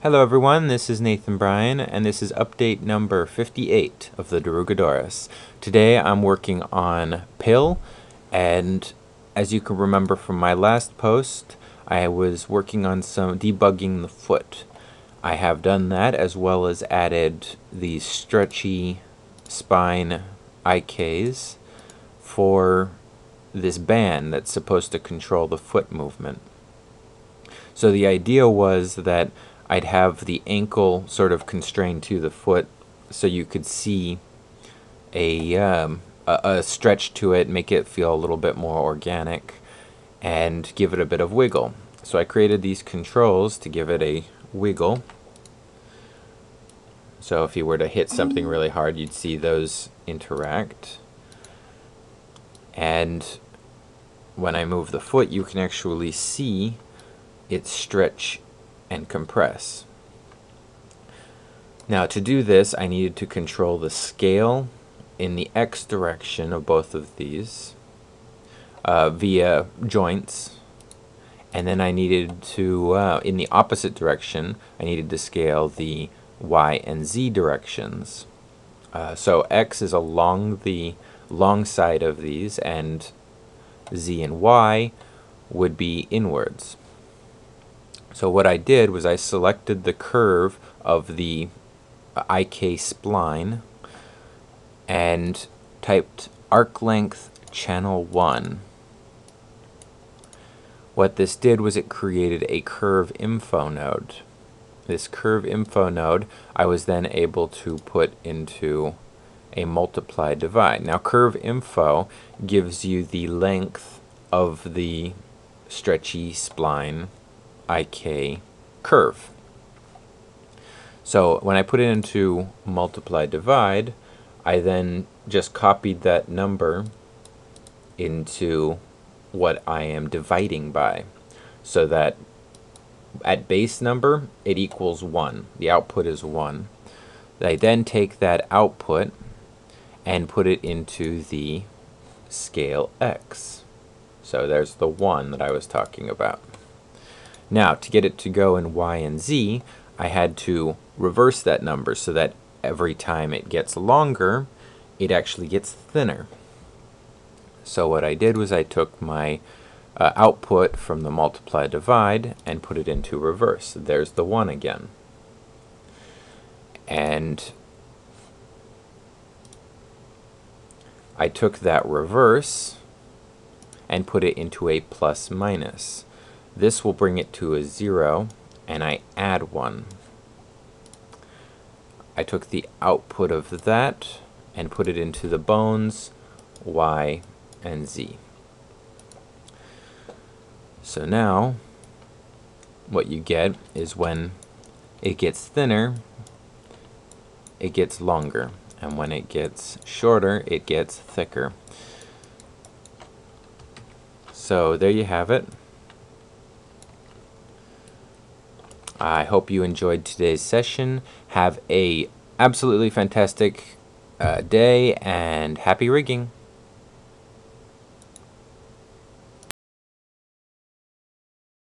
Hello everyone, this is Nathan Bryan, and this is update number 58 of the Darugadorus. Today I'm working on Pill, and as you can remember from my last post, I was working on some debugging the foot. I have done that, as well as added these Stretchy spine IKs for this band that's supposed to control the foot movement. So the idea was that I'd have the ankle sort of constrained to the foot so you could see a stretch to it, make it feel a little bit more organic, and give it a bit of wiggle. So I created these controls to give it a wiggle. So if you were to hit something really hard, you'd see those interact. And when I move the foot, you can actually see it stretch and compress. Now to do this, I needed to control the scale in the X direction of both of these via joints, and then I needed to, in the opposite direction, I needed to scale the Y and Z directions. So X is along the long side of these, and Z and Y would be inwards. So what I did was I selected the curve of the IK spline and typed arc length channel 1. What this did was it created a curve info node. This curve info node I was then able to put into a multiply divide. Now curve info gives you the length of the stretchy spline IK curve. So when I put it into multiply divide, I then just copied that number into what I am dividing by, so that at base number it equals 1. The output is 1. I then take that output and put it into the scale X. So there's the 1 that I was talking about. Now, to get it to go in Y and Z, I had to reverse that number so that every time it gets longer, it actually gets thinner. So what I did was I took my output from the multiply divide and put it into reverse. There's the 1 again. And I took that reverse and put it into a plus minus. This will bring it to a 0, and I add 1. I took the output of that and put it into the bones Y and Z. So now what you get is when it gets thinner, it gets longer, and when it gets shorter, it gets thicker. So there you have it. I hope you enjoyed today's session. Have a absolutely fantastic day, and happy rigging.